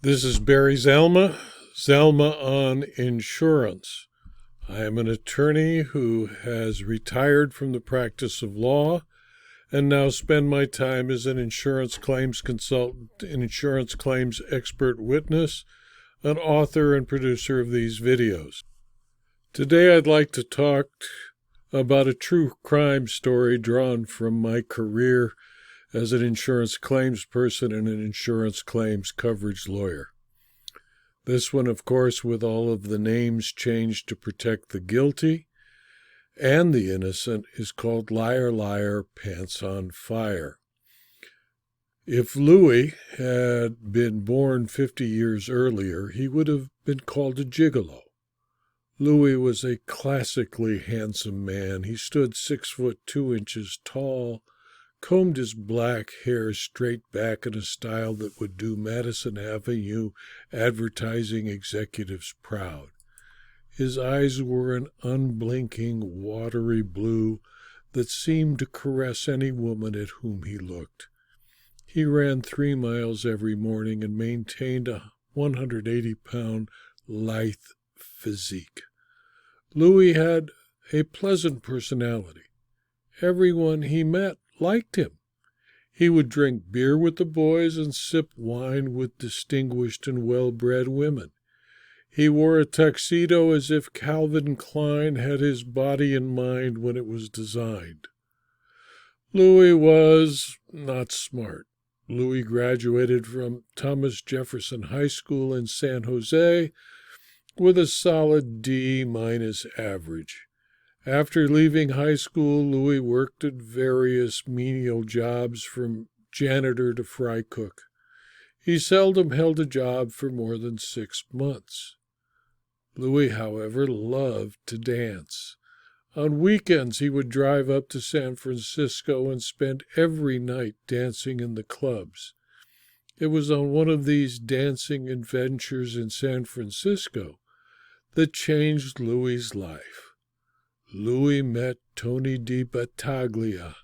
This is Barry Zalma, Zalma on Insurance. I am an attorney who has retired from the practice of law and now spend my time as an insurance claims consultant, an insurance claims expert witness, an author and producer of these videos. Today I'd like to talk about a true crime story drawn from my career as an insurance claims person and an insurance claims coverage lawyer. This one, of course, with all of the names changed to protect the guilty and the innocent, is called Liar, Liar, Pants on Fire. If Louie had been born 50 years earlier, he would have been called a gigolo. Louie was a classically handsome man. He stood 6'2" tall, combed his black hair straight back in a style that would do Madison Avenue advertising executives proud. His eyes were an unblinking, watery blue that seemed to caress any woman at whom he looked. He ran 3 miles every morning and maintained a 180-pound lithe physique. Louie had a pleasant personality. Everyone he met liked him. He would drink beer with the boys and sip wine with distinguished and well-bred women. He wore a tuxedo as if Calvin Klein had his body in mind when it was designed. Louie was not smart. Louie graduated from Thomas Jefferson High School in San Jose with a solid D- average. After leaving high school, Louie worked at various menial jobs from janitor to fry cook. He seldom held a job for more than 6 months. Louie, however, loved to dance. On weekends, he would drive up to San Francisco and spend every night dancing in the clubs. It was on one of these dancing adventures in San Francisco that changed Louie's life. Louie met Tony Di Battaglia.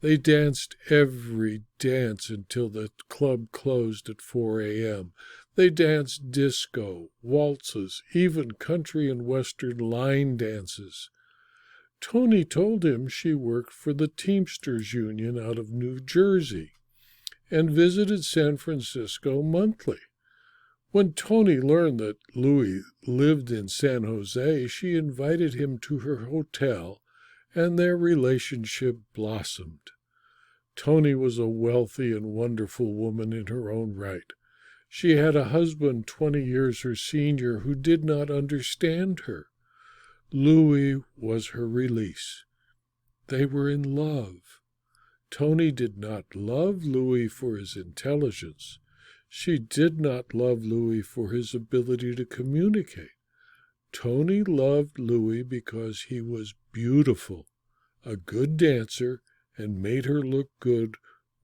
They danced every dance until the club closed at 4 a.m. They danced disco, waltzes, even country and western line dances. Tony told him she worked for the Teamsters Union out of New Jersey and visited San Francisco monthly. When Tony learned that Louie lived in San Jose, she invited him to her hotel, and their relationship blossomed. Tony was a wealthy and wonderful woman in her own right. She had a husband 20 years her senior who did not understand her. Louie was her release. They were in love. Tony did not love Louie for his intelligence. She did not love Louie for his ability to communicate. Tony loved Louie because he was beautiful, a good dancer, and made her look good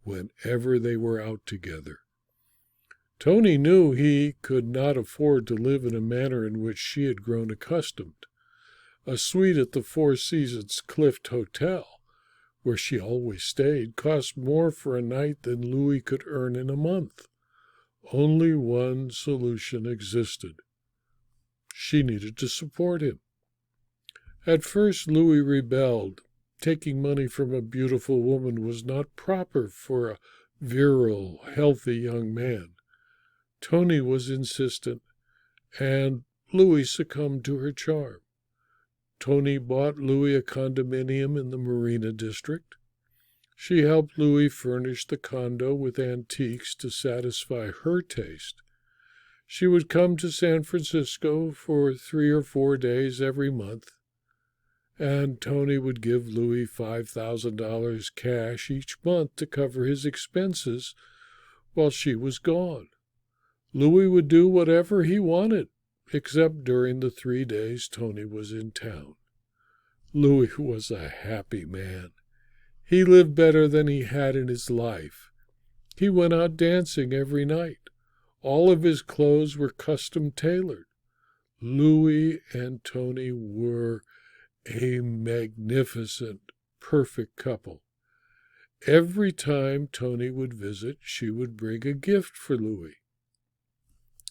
whenever they were out together. Tony knew he could not afford to live in a manner in which she had grown accustomed. A suite at the Four Seasons Clift Hotel, where she always stayed, cost more for a night than Louie could earn in a month. Only one solution existed. She needed to support him. At first, Louie rebelled. Taking money from a beautiful woman was not proper for a virile, healthy young man. Tony was insistent, and Louie succumbed to her charm. Tony bought Louie a condominium in the Marina District. She helped Louie furnish the condo with antiques to satisfy her taste. She would come to San Francisco for 3 or 4 days every month, and Tony would give Louie $5,000 cash each month to cover his expenses while she was gone. Louie would do whatever he wanted, except during the 3 days Tony was in town. Louie was a happy man. He lived better than he had in his life. He went out dancing every night. All of his clothes were custom tailored. Louie and Tony were a magnificent, perfect couple. Every time Tony would visit, she would bring a gift for Louie.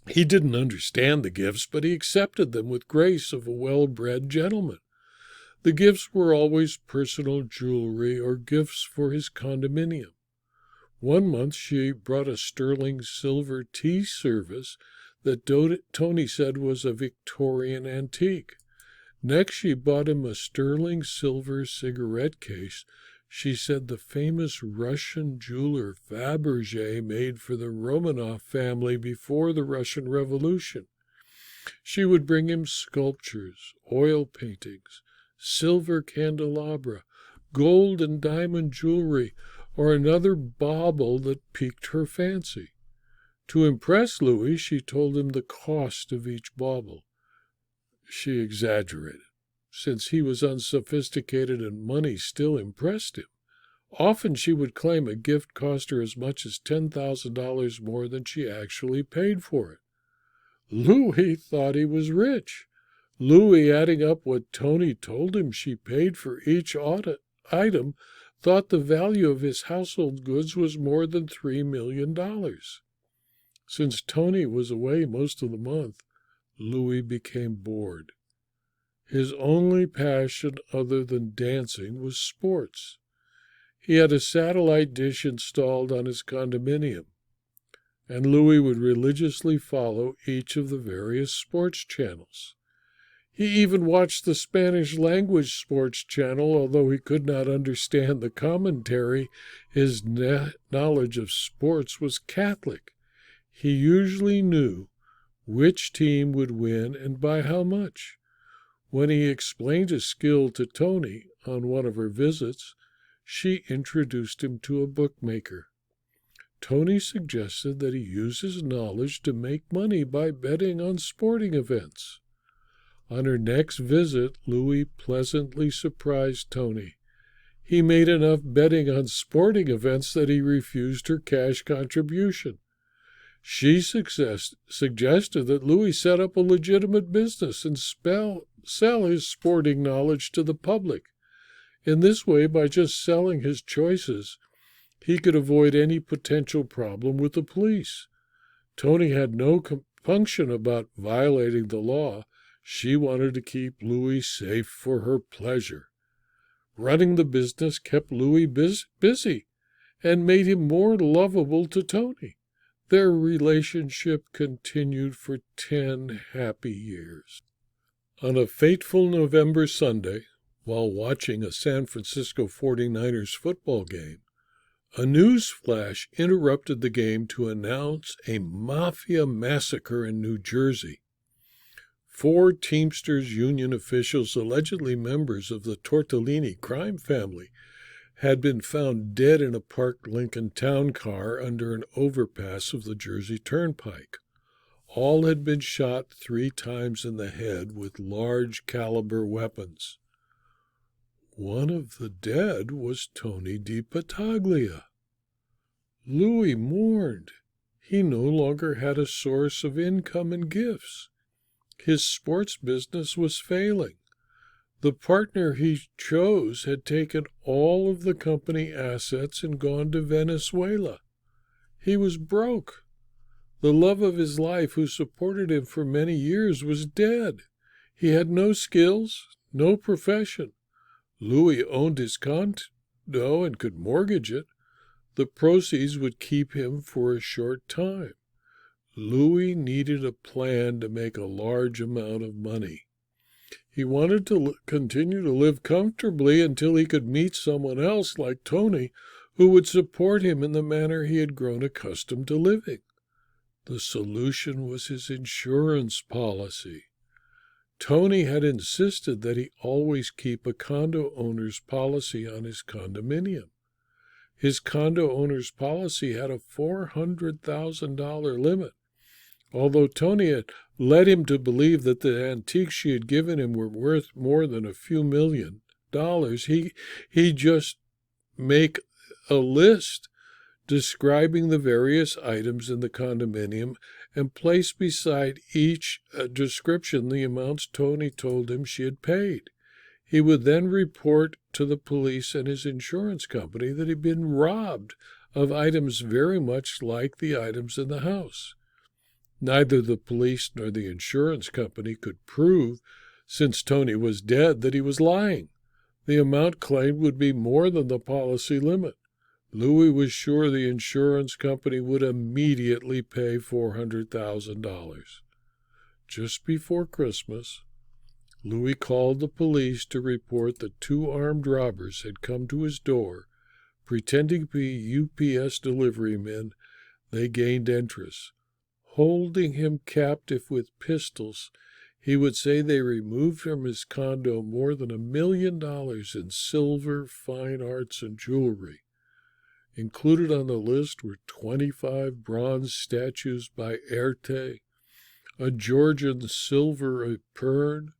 He didn't understand the gifts, but he accepted them with grace of a well-bred gentleman. The gifts were always personal jewelry or gifts for his condominium. One month she brought a sterling silver tea service that Tony said was a Victorian antique. Next, she bought him a sterling silver cigarette case she said the famous Russian jeweler Fabergé made for the Romanov family before the Russian Revolution. She would bring him sculptures, oil paintings, silver candelabra, gold and diamond jewelry, or another bauble that piqued her fancy. To impress Louie, she told him the cost of each bauble. She exaggerated, since he was unsophisticated and money still impressed him. Often she would claim a gift cost her as much as $10,000 more than she actually paid for it. Louie thought he was rich. Louie, adding up what Tony told him she paid for each item, thought the value of his household goods was more than $3 million. Since Tony was away most of the month, Louie became bored. His only passion other than dancing was sports. He had a satellite dish installed on his condominium, and Louie would religiously follow each of the various sports channels. He even watched the Spanish-language sports channel, although he could not understand the commentary. His knowledge of sports was catholic. He usually knew which team would win and by how much. When he explained his skill to Tony on one of her visits, she introduced him to a bookmaker. Tony suggested that he use his knowledge to make money by betting on sporting events. On her next visit, Louie pleasantly surprised Tony. He made enough betting on sporting events that he refused her cash contribution. She suggested that Louie set up a legitimate business and sell his sporting knowledge to the public. In this way, by just selling his choices, he could avoid any potential problem with the police. Tony had no compunction about violating the law. She wanted to keep Louie safe for her pleasure. Running the business kept Louie busy and made him more lovable to Tony. Their relationship continued for 10 happy years. On a fateful November Sunday, while watching a San Francisco 49ers football game, a news flash interrupted the game to announce a mafia massacre in New Jersey. 4 Teamsters Union officials, allegedly members of the Tortellini crime family, had been found dead in a parked Lincoln Town car under an overpass of the Jersey Turnpike. All had been shot 3 times in the head with large caliber weapons. One of the dead was Tony DiPattaglia. Louie mourned. He no longer had a source of income and gifts. His sports business was failing. The partner he chose had taken all of the company assets and gone to Venezuela. He was broke. The love of his life, who supported him for many years, was dead. He had no skills, no profession. Louie owned his condo and could mortgage it. The proceeds would keep him for a short time. Louie needed a plan to make a large amount of money. He wanted to continue to live comfortably until he could meet someone else like Tony who would support him in the manner he had grown accustomed to living. The solution was his insurance policy. Tony had insisted that he always keep a condo owner's policy on his condominium. His condo owner's policy had a $400,000 limit. Although Tony had led him to believe that the antiques she had given him were worth more than a few $1,000,000, he just make a list describing the various items in the condominium and place beside each description the amounts Tony told him she had paid. He would then report to the police and his insurance company that he'd been robbed of items very much like the items in the house. Neither the police nor the insurance company could prove, since Tony was dead, that he was lying. The amount claimed would be more than the policy limit. Louie was sure the insurance company would immediately pay $400,000. Just before Christmas, Louie called the police to report that 2 armed robbers had come to his door. Pretending to be UPS delivery men, they gained entrance. Holding him captive with pistols, he would say they removed from his condo more than $1 million in silver, fine arts, and jewelry. Included on the list were 25 bronze statues by Erte, a Georgian silver Epergne,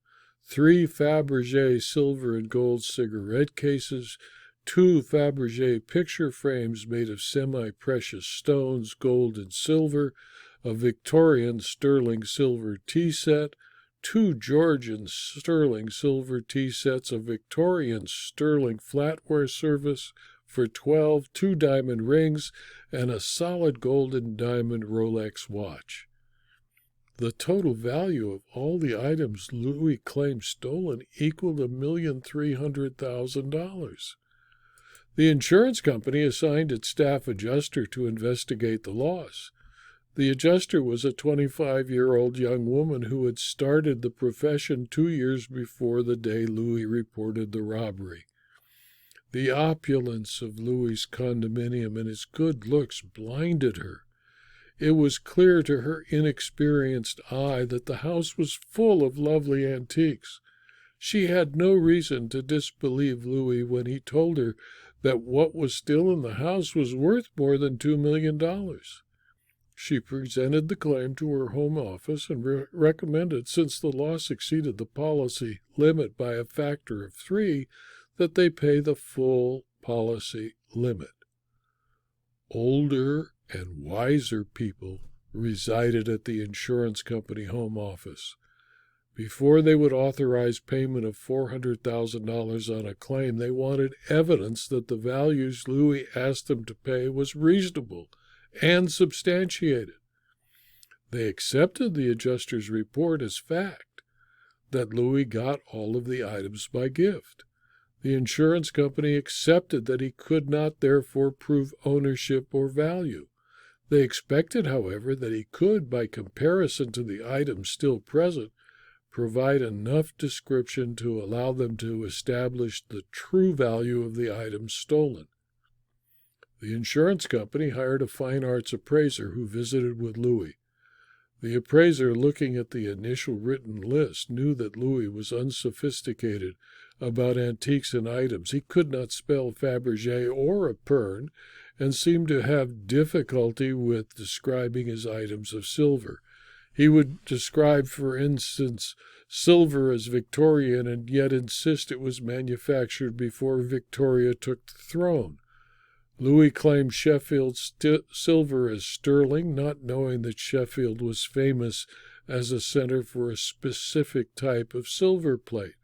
3 Fabergé silver and gold cigarette cases, 2 Fabergé picture frames made of semi-precious stones, gold and silver, a Victorian sterling silver tea set, 2 Georgian sterling silver tea sets, a Victorian sterling flatware service for 12, 2 diamond rings, and a solid golden diamond Rolex watch. The total value of all the items Louie claimed stolen equaled $1,300,000. The insurance company assigned its staff adjuster to investigate the loss. The adjuster was a 25-year-old young woman who had started the profession 2 years before the day Louie reported the robbery. The opulence of Louie's condominium and his good looks blinded her. It was clear to her inexperienced eye that the house was full of lovely antiques. She had no reason to disbelieve Louie when he told her that what was still in the house was worth more than $2 million. She presented the claim to her home office and recommended, since the loss exceeded the policy limit by a factor of 3, that they pay the full policy limit. Older and wiser people resided at the insurance company home office. Before they would authorize payment of $400,000 on a claim, they wanted evidence that the values Louie asked them to pay was reasonable and substantiated. They accepted the adjuster's report as fact, that Louie got all of the items by gift. The insurance company accepted that he could not therefore prove ownership or value. They expected, however, that he could, by comparison to the items still present, provide enough description to allow them to establish the true value of the items stolen. The insurance company hired a fine arts appraiser who visited with Louie. The appraiser, looking at the initial written list, knew that Louie was unsophisticated about antiques and items. He could not spell Fabergé or Epergne, and seemed to have difficulty with describing his items of silver. He would describe, for instance, silver as Victorian, and yet insist it was manufactured before Victoria took the throne. Louie claimed Sheffield silver as sterling, not knowing that Sheffield was famous as a center for a specific type of silver plate.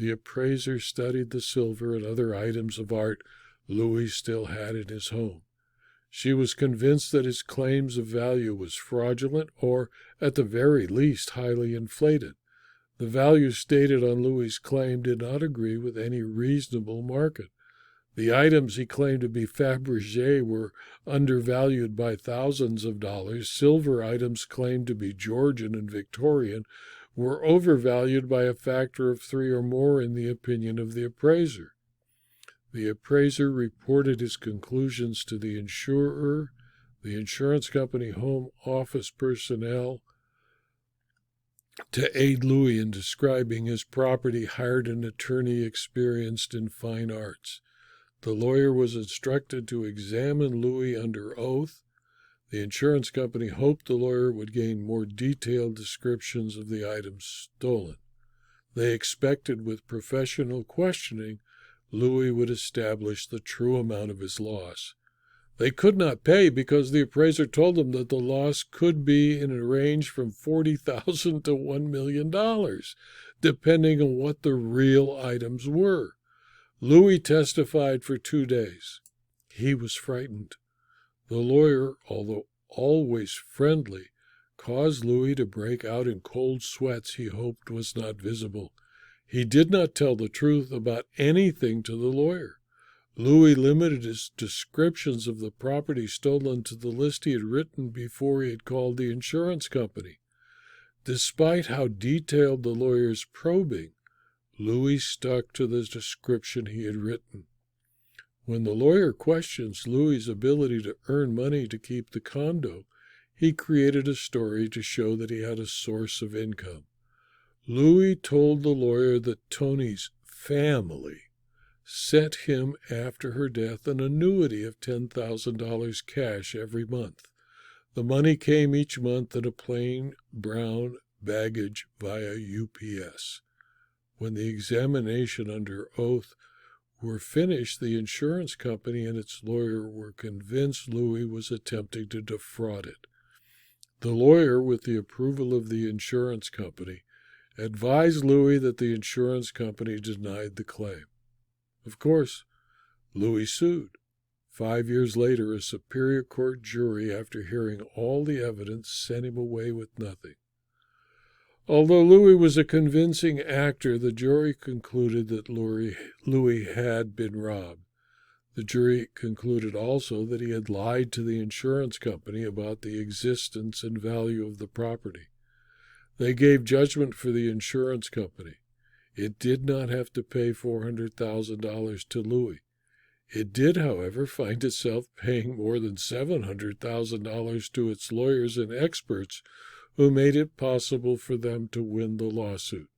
The appraiser studied the silver and other items of art Louie still had in his home. She was convinced that his claims of value was fraudulent or, at the very least, highly inflated. The value stated on Louie's claim did not agree with any reasonable market. The items he claimed to be Fabergé were undervalued by thousands of dollars. Silver items claimed to be Georgian and Victorian were overvalued by a factor of 3 or more in the opinion of the appraiser. The appraiser reported his conclusions to the insurer, the insurance company home office personnel. To aid Louie in describing his property, hired an attorney experienced in fine arts. The lawyer was instructed to examine Louie under oath. The insurance company hoped the lawyer would gain more detailed descriptions of the items stolen. They expected, with professional questioning, Louie would establish the true amount of his loss. They could not pay because the appraiser told them that the loss could be in a range from $40,000 to $1 million, depending on what the real items were. Louie testified for 2 days. He was frightened. The lawyer, although always friendly, caused Louie to break out in cold sweats he hoped was not visible. He did not tell the truth about anything to the lawyer. Louie limited his descriptions of the property stolen to the list he had written before he had called the insurance company. Despite how detailed the lawyer's probing, Louie stuck to the description he had written. When the lawyer questions Louie's ability to earn money to keep the condo, he created a story to show that he had a source of income. Louie told the lawyer that Tony's family sent him after her death an annuity of $10,000 cash every month. The money came each month in a plain brown baggage via UPS. When the examination under oath were finished, the insurance company and its lawyer were convinced Louie was attempting to defraud it. The lawyer, with the approval of the insurance company, advised Louie that the insurance company denied the claim. Of course, Louie sued. 5 years later, a Superior Court jury, after hearing all the evidence, sent him away with nothing. Although Louie was a convincing actor, the jury concluded that Louie had been robbed. The jury concluded also that he had lied to the insurance company about the existence and value of the property. They gave judgment for the insurance company. It did not have to pay $400,000 to Louie. It did, however, find itself paying more than $700,000 to its lawyers and experts who made it possible for them to win the lawsuit.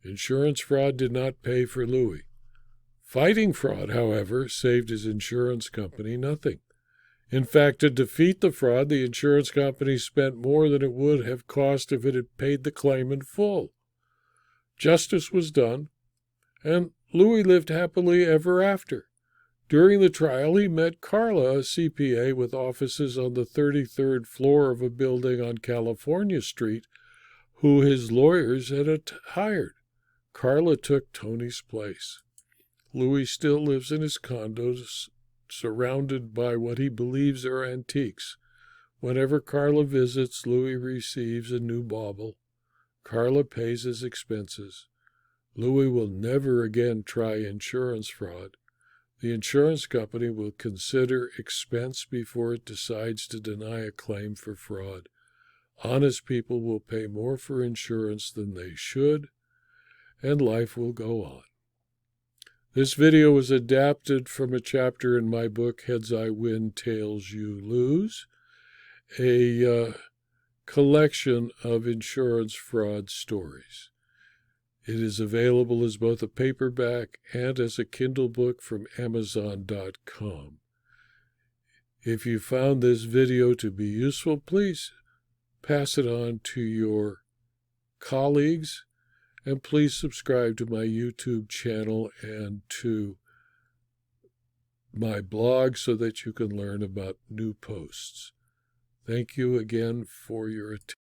Insurance fraud did not pay for Louie. Fighting fraud, however, saved his insurance company nothing. In fact, to defeat the fraud, the insurance company spent more than it would have cost if it had paid the claim in full. Justice was done, and Louie lived happily ever after. During the trial, he met Carla, a CPA with offices on the 33rd floor of a building on California Street, who his lawyers had hired. Carla took Tony's place. Louie still lives in his condos, surrounded by what he believes are antiques. Whenever Carla visits, Louie receives a new bauble. Carla pays his expenses. Louie will never again try insurance fraud. The insurance company will consider expense before it decides to deny a claim for fraud. Honest people will pay more for insurance than they should, and life will go on. This video was adapted from a chapter in my book, Heads I Win, Tails You Lose, a collection of insurance fraud stories. It is available as both a paperback and as a Kindle book from Amazon.com. If you found this video to be useful, please pass it on to your colleagues, and please subscribe to my YouTube channel and to my blog so that you can learn about new posts. Thank you again for your attention.